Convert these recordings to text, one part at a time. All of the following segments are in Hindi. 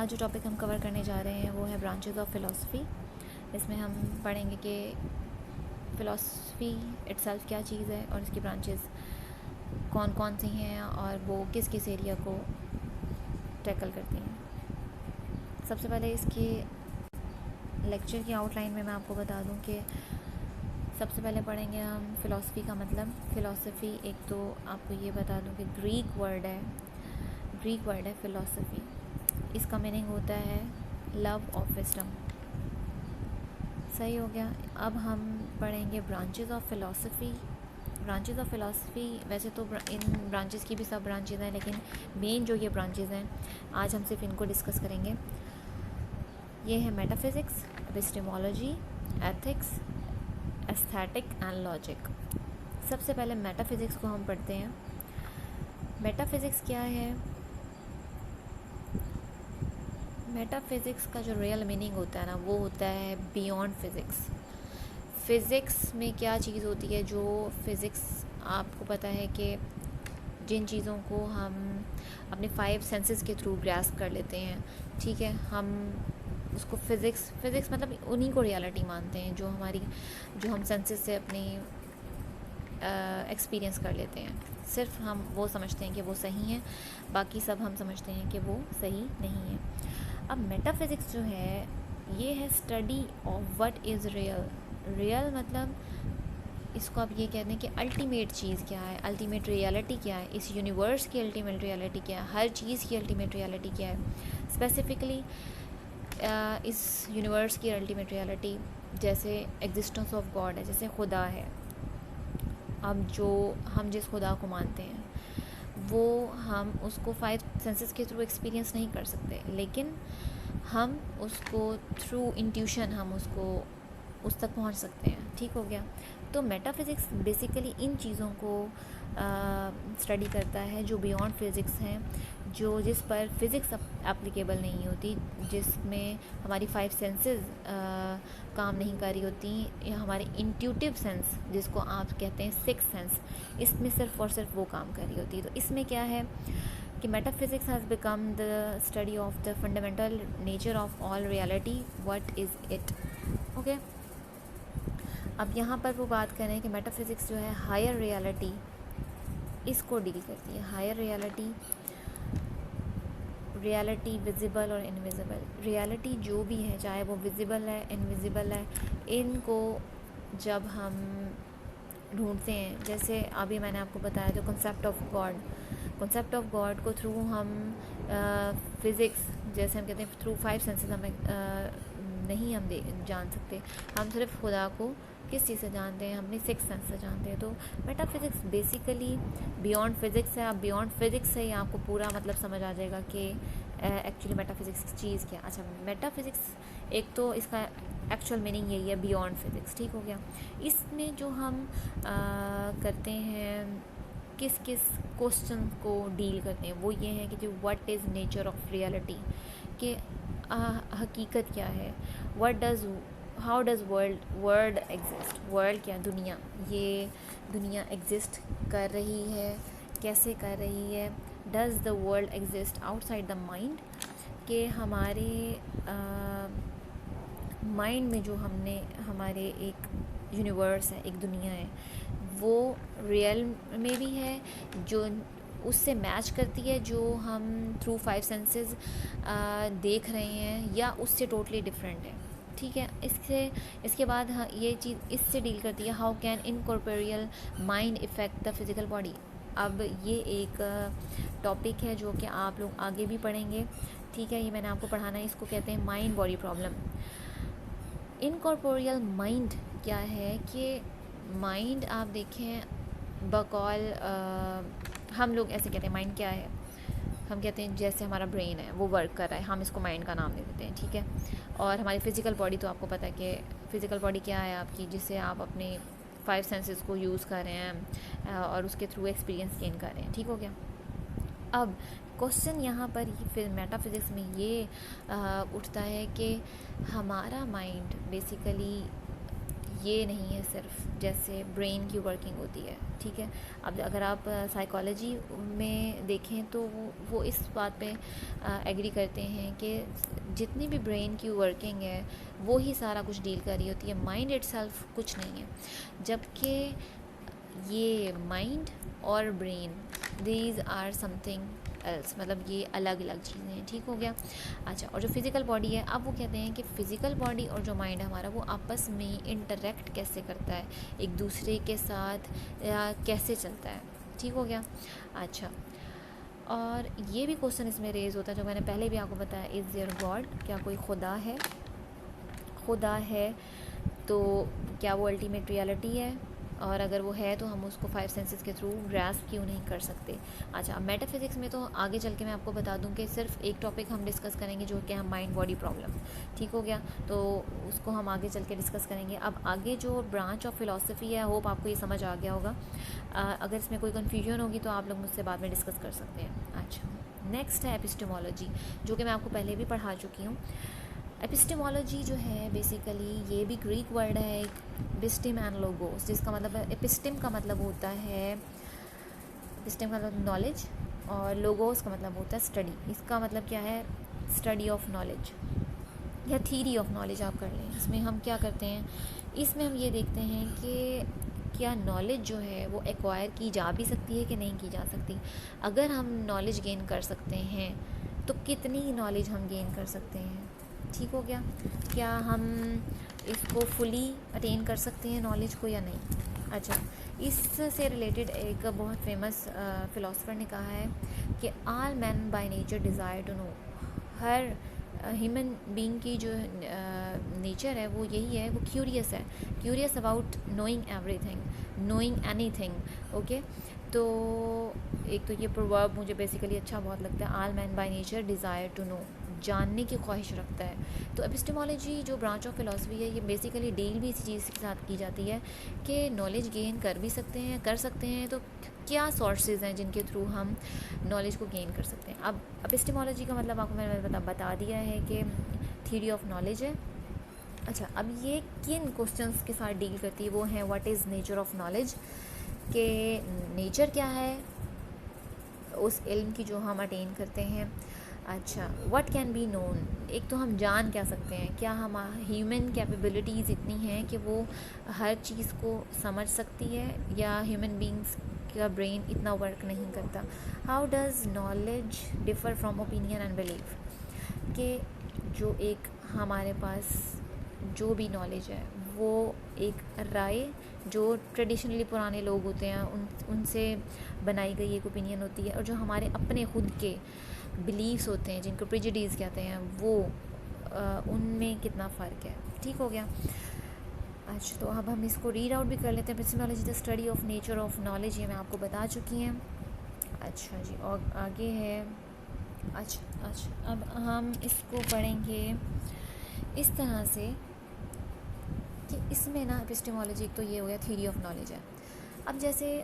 आज जो टॉपिक हम कवर करने जा रहे हैं वो है ब्रांचेस ऑफ फ़िलासफ़ी। इसमें हम पढ़ेंगे कि फ़िलासफ़ी इटसेल्फ क्या चीज़ है और इसकी ब्रांचेस कौन कौन सी हैं और वो किस किस एरिया को टैकल करती हैं। सबसे पहले इसके लेक्चर की आउटलाइन में मैं आपको बता दूं कि सबसे पहले पढ़ेंगे हम फ़िलासफ़ी का मतलब। फ़िलासफ़ी एक तो आपको ये बता दूं कि ग्रीक वर्ड है फ़िलासफ़ी। इसका मीनिंग होता है लव ऑफ विजडम। सही हो गया। अब हम पढ़ेंगे branches of philosophy. Branches of philosophy वैसे तो इन ब्रांचेस की भी सब ब्रांचेस हैं, लेकिन मेन जो ये ब्रांचेस हैं आज हम सिर्फ इनको डिस्कस करेंगे। ये है metaphysics, epistemology, ethics, aesthetic and logic. सबसे पहले मेटाफिज़िक्स को हम पढ़ते हैं। मेटाफिज़िक्स क्या है? मेटाफिज़िक्स का जो रियल मीनिंग होता है ना, वो होता है बियॉन्ड फ़िज़िक्स। फ़िज़िक्स में क्या चीज़ होती है जो फ़िज़िक्स, आपको पता है कि जिन चीज़ों को हम अपने 5 सेंसेस के थ्रू ग्रास्प कर लेते हैं, ठीक है, हम उसको फ़िज़िक्स मतलब उन्हीं को रियलिटी मानते हैं जो हम सेंसेस से अपनी एक्सपीरियंस कर लेते हैं। सिर्फ हम वो समझते हैं कि वो सही हैं, बाकी सब हम समझते हैं कि वो सही नहीं है। अब मेटाफिज़िक्स जो है ये है study of what is real मतलब इसको आप ये कहते हैं कि अल्टीमेट चीज़ क्या है, अल्टीमेट रियलिटी क्या है, इस यूनिवर्स की अल्टीमेट रियलिटी क्या है, हर चीज़ की अल्टीमेट रियलिटी क्या है। स्पेसिफ़िकली इस यूनिवर्स की अल्टीमेट रियलिटी जैसे एग्जिस्टेंस ऑफ गॉड है, जैसे खुदा है। अब जो हम जिस खुदा को मानते हैं वो हम उसको 5 सेंसेस के थ्रू एक्सपीरियंस नहीं कर सकते, लेकिन हम उसको थ्रू इंट्यूशन हम उसको उस तक पहुंच सकते हैं। ठीक हो गया। तो मेटाफिज़िक्स बेसिकली इन चीज़ों को स्टडी करता है जो बियॉन्ड फिज़िक्स हैं, जिस पर फिज़िक्स एप्लीकेबल नहीं होती, जिसमें हमारी 5 सेंसेस काम नहीं कर रही होती, या हमारे इंट्यूटिव सेंस जिसको आप कहते हैं 6 सेंस, इसमें सिर्फ और सिर्फ वो काम कर रही होती है। तो इसमें क्या है कि metaphysics has become the study of the fundamental nature of all reality, what is it. Okay. अब यहाँ पर वो बात करें कि मेटाफिज़िक्स जो है हायर रियलिटी इसको डील करती है। हायर रियलिटी विजिबल और इनविजिबल। रियलिटी जो भी है, चाहे वो विजिबल है इनविजिबल है, इनको जब हम ढूंढते हैं, जैसे अभी मैंने आपको बताया जो कंसेप्ट ऑफ गॉड को थ्रू हम फिज़िक्स, जैसे हम कहते हैं थ्रू 5 सेंसेस हमें नहीं हम जान सकते। हम सिर्फ खुदा को किस चीज़ से जानते हैं, हमने 6 सेंस से जानते हैं। तो मेटाफिज़िक्स बेसिकली बियॉन्ड फिज़िक्स है। आप बियॉन्ड फिज़िक्स से ही आपको पूरा मतलब समझ आ जाएगा कि एक्चुअली मेटाफिज़िक्स की चीज़ क्या। अच्छा, मेटाफिज़िक्स एक तो इसका एक्चुअल मीनिंग यही है, बियॉन्ड फिज़िक्स। ठीक हो गया। इसमें जो हम करते हैं, किस किस क्वेश्चन को डील करते हैं, वो ये है कि जो what is nature of reality, कि हकीकत क्या है, how does world exist. World क्या, दुनिया, ये दुनिया एग्जिस्ट कर रही है, कैसे कर रही है। Does the world exist outside the mind, कि हमारे माइंड में जो हमारे एक यूनिवर्स है, एक दुनिया है, वो रियल में भी है, जो उससे मैच करती है जो हम थ्रू 5 सेंसेस देख रहे हैं, या उससे टोटली डिफरेंट है। ठीक है। इसके बाद ये चीज़ इससे डील करती है, how can incorporeal mind effect the physical body. अब ये एक टॉपिक है जो कि आप लोग आगे भी पढ़ेंगे। ठीक है, ये मैंने आपको पढ़ाना है। इसको कहते हैं mind body problem. Incorporeal mind क्या है कि माइंड आप देखें बकौल हम लोग ऐसे कहते हैं माइंड क्या है, हम कहते हैं जैसे हमारा ब्रेन है वो वर्क कर रहा है, हम इसको माइंड का नाम दे देते हैं। ठीक है। और हमारी फ़िज़िकल बॉडी, तो आपको पता है कि फ़िज़िकल बॉडी क्या है आपकी, जिससे आप अपने 5 सेंसेस को यूज़ कर रहे हैं और उसके थ्रू एक्सपीरियंस गेन कर रहे हैं। ठीक हो गया। अब क्वेश्चन यहाँ पर फिर मेटाफिज़िक्स में ये उठता है कि हमारा माइंड बेसिकली ये नहीं है सिर्फ जैसे ब्रेन की वर्किंग होती है, ठीक है। अब अगर आप साइकोलॉजी में देखें तो वो इस बात पे एग्री करते हैं कि जितनी भी ब्रेन की वर्किंग है वो ही सारा कुछ डील कर रही होती है, माइंड इटसेल्फ कुछ नहीं है। जबकि ये माइंड और brain these are something else, मतलब ये अलग अलग चीज़ें हैं, ठीक हो गया। अच्छा, और जो फिज़िकल बॉडी है, अब वो कहते हैं कि फ़िज़िकल बॉडी और जो माइंड हमारा वो आपस में इंटरेक्ट कैसे करता है, एक दूसरे के साथ कैसे चलता है, ठीक हो गया। अच्छा, और ये भी क्वेश्चन इसमें रेज़ होता है जो मैंने पहले भी आपको बताया, इज़ देयर गॉड, क्या कोई खुदा है? खुदा है तो क्या वो अल्टीमेट रियलिटी है? और अगर वो है तो हम उसको 5 सेंसेस के थ्रू ग्रास्प क्यों नहीं कर सकते। अच्छा, मेटाफिज़िक्स में तो आगे चल के मैं आपको बता दूं कि सिर्फ एक टॉपिक हम डिस्कस करेंगे जो कि हम माइंड बॉडी प्रॉब्लम, ठीक हो गया, तो उसको हम आगे चल के डिस्कस करेंगे। अब आगे जो ब्रांच ऑफ फिलॉसफी है, होप आपको ये समझ आ गया होगा। अगर इसमें कोई कन्फ्यूजन होगी तो आप लोग मुझसे बाद में डिस्कस कर सकते हैं। अच्छा, नेक्स्ट है एपिस्टेमोलॉजी, जो कि मैं आपको पहले भी पढ़ा चुकी हूँ। एपिस्टेमोलॉजी जो है बेसिकली ये भी ग्रीक वर्ड है, एपिस्टेम एंड लोगोस, जिसका मतलब है, एपिस्टेम का मतलब होता है, एपिस्टेम का मतलब नॉलेज, और लोगोस का मतलब होता है स्टडी। इसका मतलब क्या है? स्टडी ऑफ नॉलेज या थीरी ऑफ नॉलेज आप कर लें। इसमें हम क्या करते हैं, इसमें हम ये देखते हैं कि क्या नॉलेज जो है वो एक्वायर की जा भी सकती है कि नहीं की जा सकती। अगर हम नॉलेज गेन कर सकते हैं तो कितनी नॉलेज हम गेन कर सकते हैं, ठीक हो गया। क्या हम इसको फुली अटेन कर सकते हैं नॉलेज को या नहीं। अच्छा, इससे रिलेटेड एक बहुत फेमस फ़िलासफ़र ने कहा है कि all man by nature desire to know. हर ह्यूमन बीइंग की जो नेचर है वो यही है, वो क्यूरियस है, curious about knowing everything, knowing anything. Okay, तो एक तो ये प्रोवर्ब मुझे बेसिकली अच्छा बहुत लगता है, all man by nature desire to know, जानने की ख्वाहिश रखता है। तो एपिस्टेमोलॉजी जो ब्रांच ऑफ फिलॉसफी है, ये बेसिकली डील भी इसी चीज़ के साथ की जाती है कि नॉलेज गेन कर भी सकते हैं, कर सकते हैं तो क्या सोर्सेज हैं जिनके थ्रू हम नॉलेज को गेन कर सकते हैं। अब एपिस्टेमोलॉजी का मतलब आपको मैंने बता दिया है कि थ्योरी ऑफ नॉलेज है। अच्छा, अब ये किन क्वेश्चंस के साथ डील करती है, वो है what is nature of knowledge, के नेचर क्या है उस इल्म की जो हम अटेन करते हैं। अच्छा, व्हाट कैन बी नोन, एक तो हम जान क्या सकते हैं, क्या हम ह्यूमन कैपेबिलिटीज़ इतनी हैं कि वो हर चीज़ को समझ सकती है, या ह्यूमन बींग्स का ब्रेन इतना वर्क नहीं करता। How does knowledge differ from opinion and belief, कि जो एक हमारे पास जो भी नॉलेज है वो एक राय, जो ट्रेडिशनली पुराने लोग होते हैं उनसे बनाई गई एक ओपिनियन होती है, और जो हमारे अपने खुद के बिलीव्स होते हैं जिनको प्रेजुडिस कहते हैं, वो उनमें कितना फ़र्क है, ठीक हो गया। अच्छा, तो अब हम इसको रीड आउट भी कर लेते हैं। Epistemology the study of nature of knowledge, ये मैं आपको बता चुकी हैं। अच्छा जी, और आगे है, अच्छा अब हम इसको पढ़ेंगे इस तरह से कि इसमें ना एपिस्टेमोलॉजी तो ये हो गया, थ्योरी ऑफ नॉलेज है। अब जैसे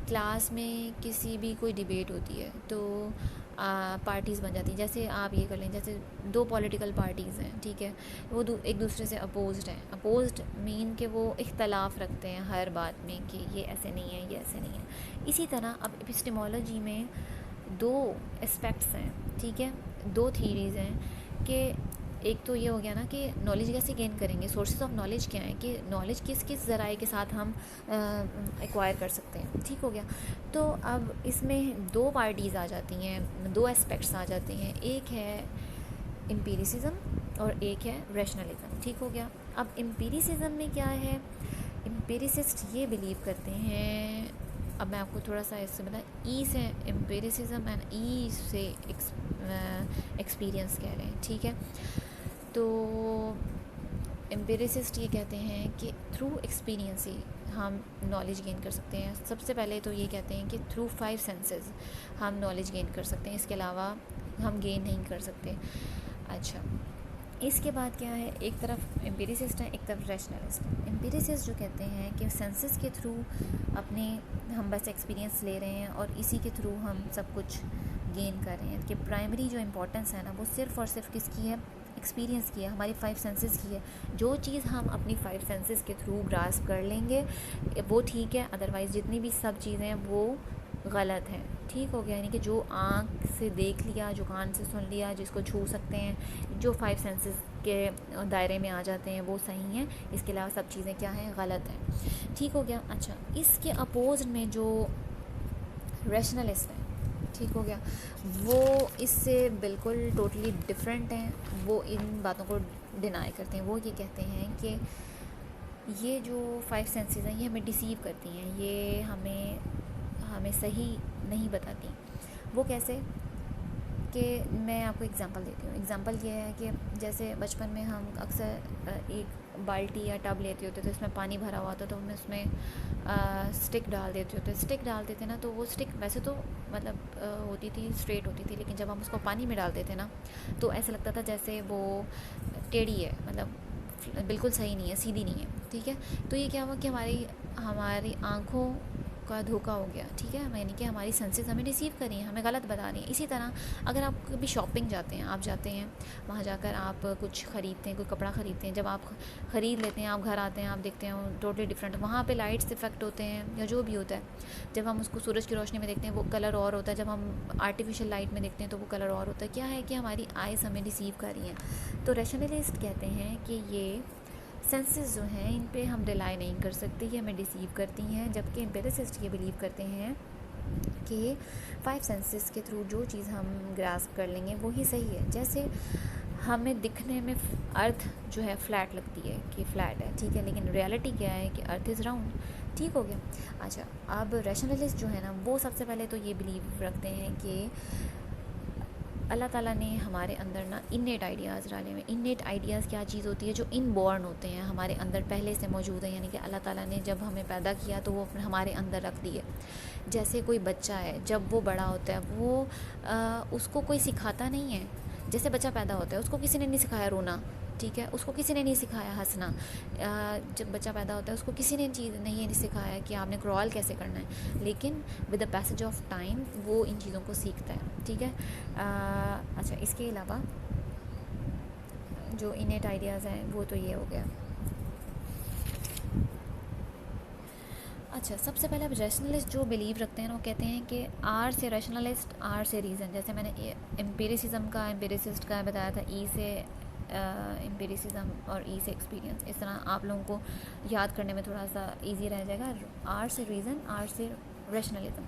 क्लास में किसी भी कोई डिबेट होती है तो पार्टीज़ बन जाती हैं। जैसे आप ये कर लें, जैसे दो पॉलिटिकल पार्टीज़ हैं, ठीक है, वो एक दूसरे से अपोज्ड हैं। अपोज्ड मीन कि वो इख्तलाफ रखते हैं हर बात में कि ये ऐसे नहीं है, ये ऐसे नहीं है। इसी तरह अब एपिस्टेमोलॉजी में दो एस्पेक्ट्स हैं, ठीक है, दो थीरीज़ हैं कि एक तो ये हो गया ना कि नॉलेज कैसे गेन करेंगे, सोर्सेज ऑफ नॉलेज क्या है, कि नॉलेज किस किस ज़राए के साथ हम एक्वायर कर सकते हैं, ठीक हो गया। तो अब इसमें दो पार्टीज़ आ जाती हैं, दो एस्पेक्ट्स आ जाते हैं, एक है एम्पिरिसिज्म और एक है रैशनलिज्म, ठीक हो गया। अब एम्पिरिसिज्म में क्या है, एम्पिरिसिस्ट ये बिलीव करते हैं, अब मैं आपको थोड़ा सा इससे बता, ई से एम्पिरिसिज्म एंड ई से एक्सपीरियंस कह रहे हैं, ठीक है। तो एम्पिरिसिस्ट ये कहते हैं कि थ्रू एक्सपीरियंस ही हम नॉलेज गेन कर सकते हैं। सबसे पहले तो ये कहते हैं कि थ्रू 5 सेंसेस हम नॉलेज गेन कर सकते हैं, इसके अलावा हम गेन नहीं कर सकते। अच्छा, इसके बाद क्या है, एक तरफ एम्पिरिसिस्ट है, एक तरफ रैशनलिस्ट। एम्पिरिसिस्ट जो कहते हैं कि सेंसेस के थ्रू अपने हम बस एक्सपीरियंस ले रहे हैं और इसी के थ्रू हम सब कुछ गेन कर रहे हैं, कि प्राइमरी जो इम्पोर्टेंस है ना वो सिर्फ़ और सिर्फ किसकी है, एक्सपीरियंस की है, हमारी 5 सेंसेस की है। जो चीज़ हम अपनी 5 सेंसेस के थ्रू ग्रास्प कर लेंगे वो ठीक है, अदरवाइज़ जितनी भी सब चीज़ें हैं वो गलत हैं। ठीक हो गया, यानी कि जो आँख से देख लिया, जो कान से सुन लिया, जिसको छू सकते हैं, जो 5 सेंसेस के दायरे में आ जाते हैं वो सही हैं, इसके अलावा सब चीज़ें क्या हैं, गलत हैं। ठीक हो गया। अच्छा, इसके अपोज में जो रैशनलिस्ट हैं, ठीक हो गया, वो इससे बिल्कुल टोटली डिफरेंट हैं। वो इन बातों को डिनाई करते हैं। वो ये कहते हैं कि ये जो 5 सेंसेस हैं ये हमें डिसीव करती हैं, ये हमें सही नहीं बताती। वो कैसे कि मैं आपको एग्ज़ाम्पल देती हूँ। एग्ज़ाम्पल ये है कि जैसे बचपन में हम अक्सर एक बाल्टी या टब लेते होते थे, उसमें पानी भरा हुआ था, तो हम उसमें स्टिक डाल देते होते। स्टिक डालते थे ना, तो वो स्टिक वैसे तो मतलब होती थी, स्ट्रेट होती थी, लेकिन जब हम उसको पानी में डालते थे ना तो ऐसा लगता था जैसे वो टेढ़ी है, मतलब बिल्कुल सही नहीं है, सीधी नहीं है। ठीक है, तो ये क्या हुआ कि हमारी आँखों का धोखा हो गया। ठीक है, यानी कि हमारी सेंसेस हमें रिसीव कर रही हैं, हमें गलत बता रही हैं। इसी तरह अगर आप कभी शॉपिंग जाते हैं, आप जाते हैं वहाँ जाकर आप कुछ ख़रीदते हैं, कोई कपड़ा ख़रीदते हैं, जब आप ख़रीद लेते हैं, आप घर आते हैं, आप देखते हैं टोटली डिफरेंट, वहाँ पे लाइट्स इफेक्ट होते हैं या जो भी होता है। जब हम उसको सूरज की रोशनी में देखते हैं वो कलर और होता है, जब हम आर्टिफिशियल लाइट में देखते हैं तो वो कलर और होता है। क्या है कि हमारी आइज़ हमें रिसीव कर रही हैं। तो रैशनलिस्ट कहते हैं कि ये सेंसेस जो हैं इन पे हम रिलाई नहीं कर सकते, ये हमें डिसीव करती हैं। जबकि एम्पिरिसिस्ट ये बिलीव करते हैं कि 5 सेंसेस के थ्रू जो चीज़ हम ग्रास्प कर लेंगे वो ही सही है। जैसे हमें दिखने में अर्थ जो है फ्लैट लगती है कि फ़्लैट है, ठीक है, लेकिन रियलिटी क्या है कि अर्थ इज़ राउंड। ठीक हो गया। अच्छा, अब रैशनलिस्ट जो है ना वो सबसे पहले तो ये बिलीव रखते हैं कि अल्लाह ताला ने हमारे अंदर ना इन्नेट आइडियाज़ डाले हुए। इन्नेट आइडियाज़ क्या चीज़ होती है? जो इनबॉर्न होते हैं, हमारे अंदर पहले से मौजूद है, यानी कि अल्लाह ताला ने जब हमें पैदा किया तो वो हमारे अंदर रख दिए। जैसे कोई बच्चा है, जब वो बड़ा होता है वो उसको कोई सिखाता नहीं है। जैसे बच्चा पैदा होता है उसको किसी ने नहीं सिखाया रोना, ठीक है, उसको किसी ने नहीं सिखाया हंसना। जब बच्चा पैदा होता है उसको किसी ने चीज़ नहीं सिखाया कि आपने क्रॉल कैसे करना है, लेकिन with the passage of time वो इन चीज़ों को सीखता है। ठीक है। अच्छा, इसके अलावा जो इनेट आइडियाज़ हैं वो तो ये हो गया। अच्छा, सबसे पहले अब रैशनलिस्ट जो बिलीव रखते हैं वो कहते हैं कि आर से रैशनलिस्ट, आर से रीज़न। जैसे मैंने एम्पिरिसिज्म का, एम्पिरिसिस्ट का बताया था, ई से एम्पिरिसिज्म और ई से एक्सपीरियंस। इस तरह आप लोगों को याद करने में थोड़ा सा इजी रह जाएगा। आर से रीज़न, आर से रैशनलिज्म।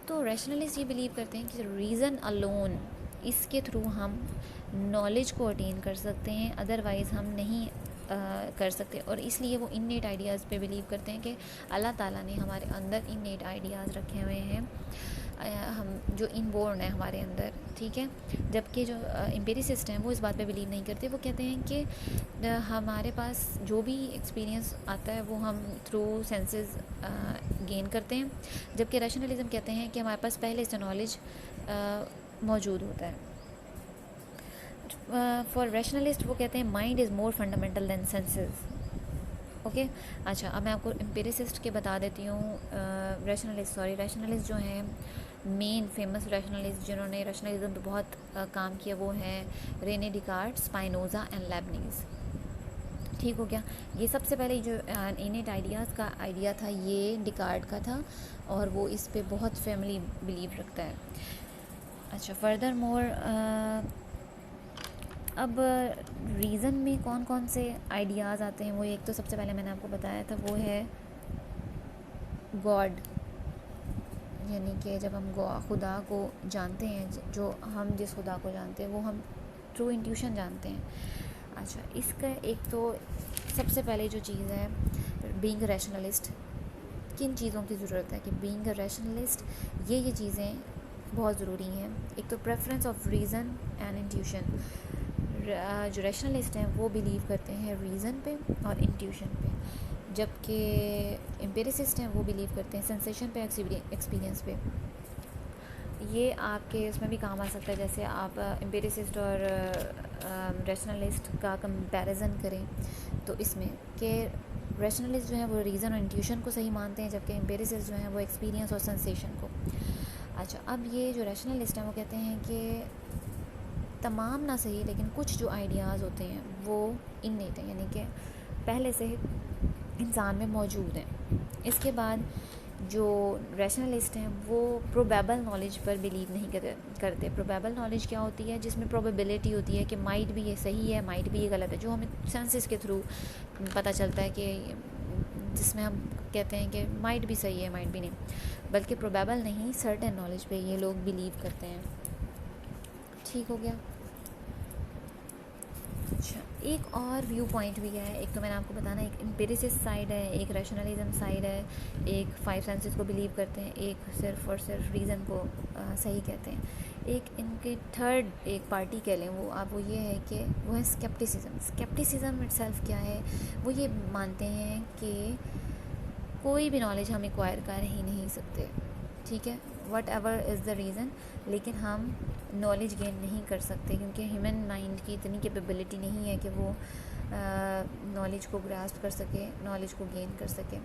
तो रैशनलिस्ट ये बिलीव करते हैं कि रीज़न अलोन, इसके थ्रू हम नॉलेज को अटेन कर सकते हैं, अदरवाइज़ हम नहीं कर सकते। और इसलिए वो इन्नेट आइडियाज़ पे बिलीव करते हैं कि अल्लाह ताला ने हमारे अंदर इन्नेट आइडियाज़ रखे हुए हैं, हम जो इनबोर्न है हमारे अंदर। ठीक है, जबकि जो एम्पिरिसिस्ट हैं वो इस बात पे बिलीव नहीं करते। वो कहते हैं कि हमारे पास जो भी एक्सपीरियंस आता है वो हम थ्रू सेंसेस गेन करते हैं। जबकि रैशनलिज्म कहते हैं कि हमारे पास पहले से नॉलेज मौजूद होता है। फॉर रैशनलिस्ट वो कहते हैं mind is more fundamental than senses. Okay. अच्छा, अब मैं आपको एम्पिरिसिस्ट के बता देती हूँ। रैशनलिस्ट जो हैं, मेन फेमस रैशनलिस्ट जिन्होंने रैशनलिज्म पे बहुत काम किया वो हैं रेने डिकार्ट, स्पाइनोज़ा एंड लेबनीज़। ठीक हो गया। ये सबसे पहले जो इनेट आइडियाज़ का आइडिया था ये डिकार्ट का था और वो इस पे बहुत फैमिली बिलीव रखता है। अच्छा, फर्दर मोर अब रीज़न में कौन कौन से आइडियाज़ आते हैं वो एक तो सबसे पहले मैंने आपको बताया था वो है गॉड, यानी कि जब हम खुदा को जानते हैं, जो हम जिस खुदा को जानते हैं वो हम थ्रू इंट्यूशन जानते हैं। अच्छा, इसका एक तो सबसे पहले जो चीज़ है बीइंग अ रैशनलिस्ट, किन चीज़ों की ज़रूरत है कि बीइंग अ रैशनलिस्ट ये चीज़ें बहुत ज़रूरी हैं। एक तो preference of reason and intuition. जो रैशनलिस्ट हैं वो बिलीव करते हैं रीज़न पे और इंट्यूशन पे, जबकि एम्पिरिसिस्ट हैं वो बिलीव करते हैं सेंसेशन पे, एक्सपीरियंस पे। ये आपके उसमें भी काम आ सकता है, जैसे आप एम्पिरिसिस्ट और रैशनलिस्ट का कंपैरिजन करें तो इसमें कि रैशनलिस्ट जो है वो रीज़न और इंट्यूशन को सही मानते हैं, जबकि एम्पिरिसिस्ट जो है वो एक्सपीरियंस और सेंसेशन को। अच्छा, अब ये जो रैशनलिस्ट हैं वो कहते हैं कि तमाम ना सही लेकिन कुछ जो आइडियाज़ होते हैं वो इन्नेट हैं, यानी कि पहले से इंसान में मौजूद हैं। इसके बाद जो रैशनलिस्ट हैं वो प्रोबेबल नॉलेज पर बिलीव नहीं करते। प्रोबेबल नॉलेज क्या होती है? जिसमें प्रोबेबिलिटी होती है कि माइट भी ये सही है, माइट भी ये गलत है, जो हमें सेंसेस के थ्रू पता चलता है कि जिसमें हम कहते हैं कि माइट भी सही है, माइट भी नहीं, बल्कि प्रोबेबल नहीं, सर्टेन नॉलेज पे ये लोग बिलीव करते हैं। ठीक हो गया। अच्छा, एक और व्यू पॉइंट भी है। एक तो मैंने आपको बताना, एक एम्पिरिसिस्ट साइड है, एक रैशनलिज्म साइड है, एक फाइव सेंसेस को बिलीव करते हैं, एक सिर्फ और सिर्फ रीज़न को सही कहते हैं। एक इनके थर्ड एक पार्टी कह लें वो ये है कि वो है स्केप्टिसिज्म। स्केप्टिसिज्म इटसेल्फ क्या है? वो ये मानते हैं कि कोई भी नॉलेज हम एक्वायर कर ही नहीं सकते, ठीक है, what ever is the reason, लेकिन हम नॉलेज गेन नहीं कर सकते क्योंकि ह्यूमन माइंड की इतनी कैपेबिलिटी नहीं है कि वो नॉलेज को ग्रास्प कर सके, नॉलेज को गेन कर सके।